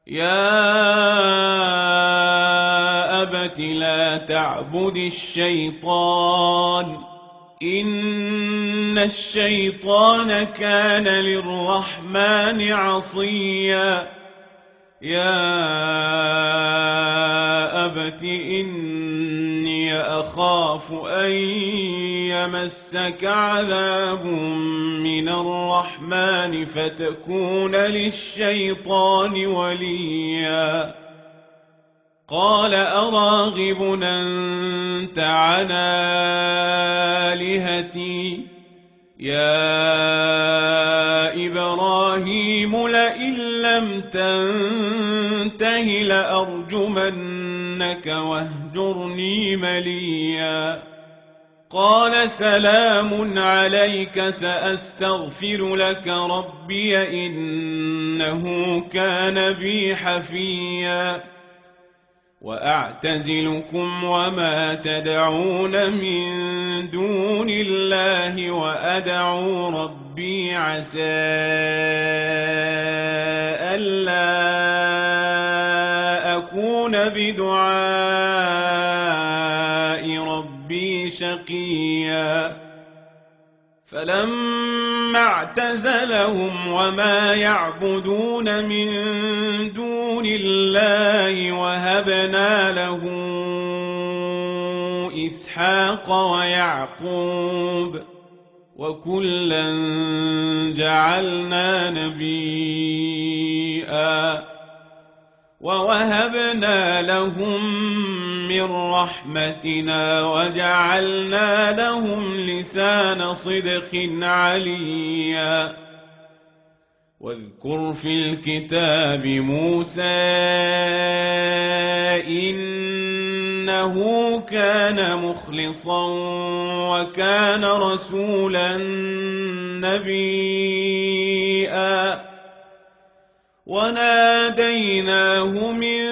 يا أبت لا تعبد الشيطان إن الشيطان كان للرحمن عصيا يا أبت إني أخاف أن يمسك عذاب من الرحمن فتكون للشيطان وليا قال أراغب أنت عن آلهتي يا إبراهيم لئن لم تنته لأرجمنك واهجرني مليا قال سلام عليك سأستغفر لك ربي إنه كان بي حفيا وأعتزلكم وما تدعون من دون الله وأدعو ربي عسى ألا أكون بدعاء ربي شقيا فلما اعتزلهم وما يعبدون من دون الله وهبنا له إسحاق ويعقوب وكلا جعلنا نبيا ووهبنا لهم من رحمتنا وجعلنا لهم لسان صدق عليا واذكر في الكتاب موسى إنه كان مخلصا وكان رسولا نبيا وناديناه من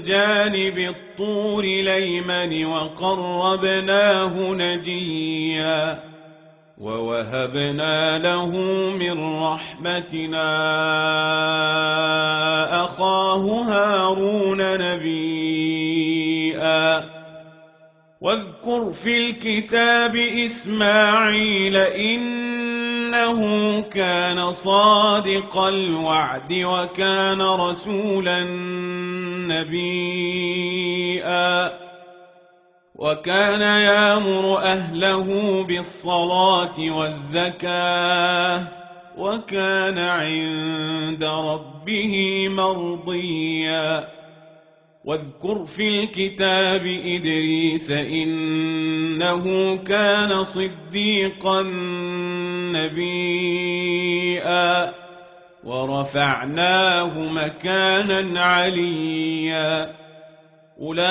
جانب الطور الأيمن وقربناه نجيا ووهبنا له من رحمتنا أخاه هارون نبيا واذكر في الكتاب إسماعيل إنه كان صادق الوعد وكان رسولا نبيا وكان يأمر أهله بالصلاة والزكاة وكان عند ربه مرضيا واذكر في الكتاب إدريس إنه كان صديقا نبيا ورفعناه مكانا عليا أولئك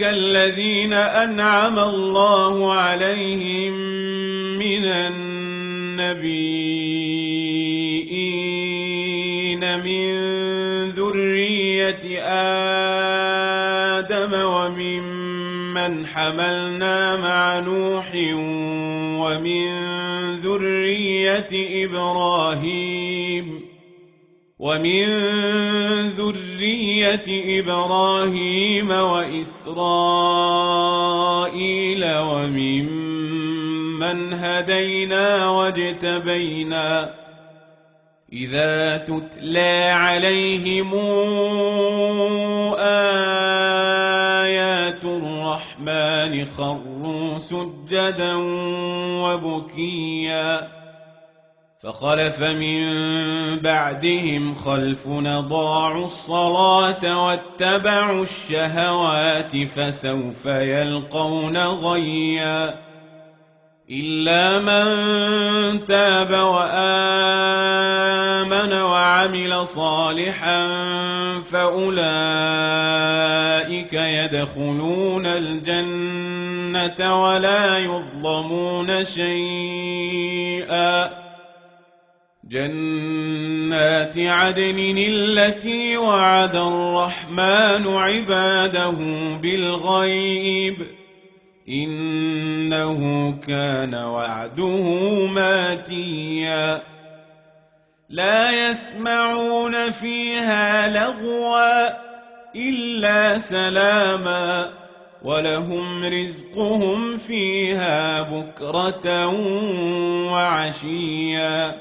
الذين أنعم الله عليهم من النبيين من ذرية آدم وممن حملنا مع نوح ومن ذرية إبراهيم وإسرائيل وممن هدينا واجتبينا إذا تتلى عليهم آيات الرحمن خروا سجدا وبكيا فخلف من بعدهم خلف أضاعوا الصلاة واتبعوا الشهوات فسوف يلقون غيا إلا من تاب وآمن وعمل صالحا فأولئك يدخلون الجنة ولا يظلمون شيئا جنات عدن التي وعد الرحمن عباده بالغيب إنه كان وعده ماتيا لا يسمعون فيها لغوا إلا سلاما ولهم رزقهم فيها بكرة وعشيا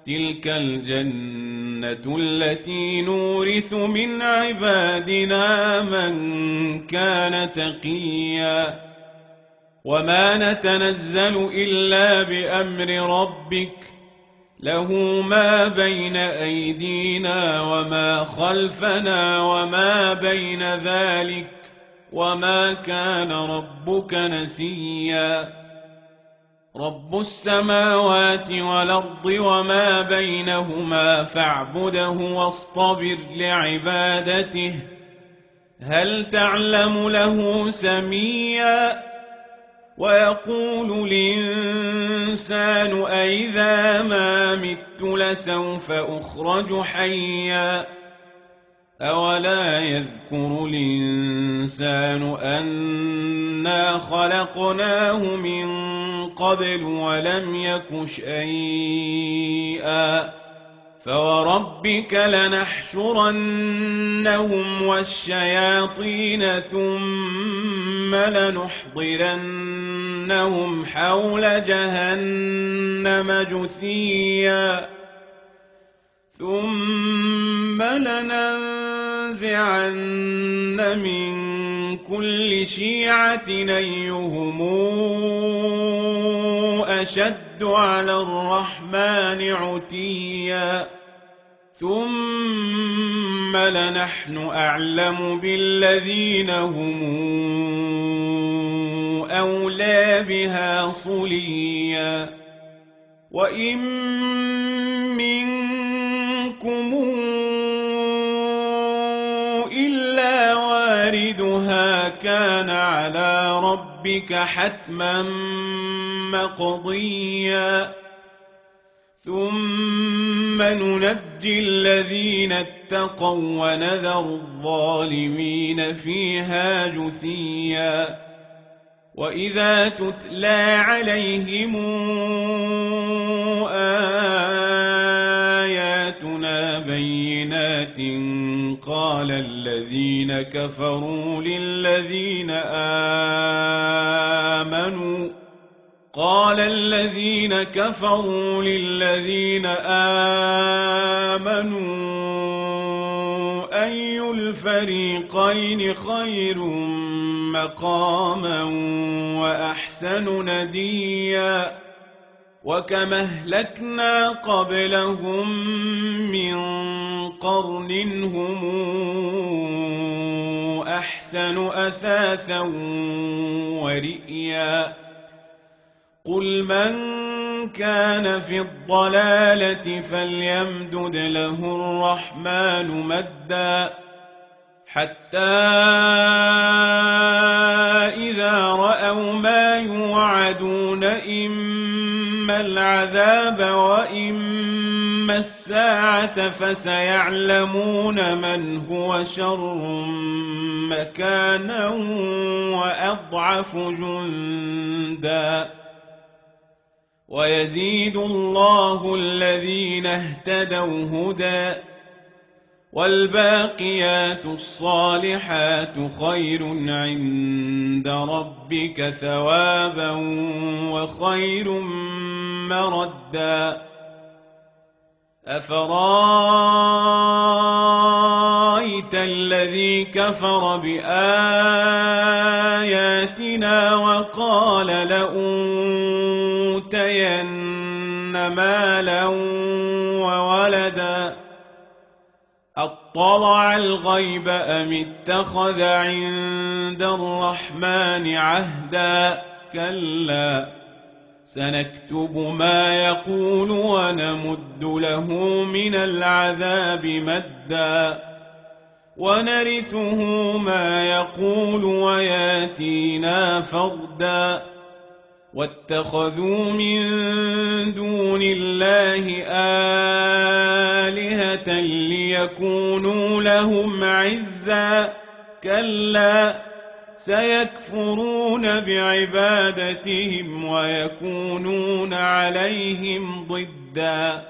تلك الجنة التي نورث من عبادنا من كان تقيا وما نتنزل إلا بأمر ربك له ما بين أيدينا وما خلفنا وما بين ذلك وما كان ربك نسيا رب السماوات والأرض وما بينهما فاعبده واصطبر لعبادته هل تعلم له سميا ويقول الإنسان أإذا ما مت لسوف أخرج حيا أولا يذكر الإنسان أنا خلقناه من قبل ولم يك شيئا فوربك لنحشرنهم والشياطين ثم لنحضرنهم حول جهنم جثيا ثم لننزعن من كل شيعة أيهم أشد على الرحمن عتيا ثم لنحن أعلم بالذين هم أولى بها صليا وإن منكم إلا واردها كان على ربك حتما مقضيا ثم ننجي الذين اتقوا ونذر الظالمين فيها جثيا وإذا تتلى عليهم آياتنا بينات قال الذين كفروا للذين آمنوا أي الفريقين خير مقاما وأحسن نديا وكما أهلكنا قبلهم من قرن هم أحسن أثاثا ورئيا قل من كان في الضلالة فليمدد له الرحمن مدا حتى إذا رأوا ما يوعدون إما العذاب وإما الساعة فسيعلمون من هو شر مكانا وأضعف جندا ويزيد الله الذين اهتدوا هدى والباقيات الصالحات خير عند ربك ثوابا وخير مردا أفرأيت الذي كفر بآياتنا وقال لأوتين مالا وولدا أطلع الغيب أم اتخذ عند الرحمن عهدا كلا سنكتب ما يقول ونمد له من العذاب مدا ونرثه ما يقول وياتينا فردا واتخذوا من دون الله آلهة ليكونوا لهم عزا كلا سيكفرون بعبادتهم ويكونون عليهم ضدا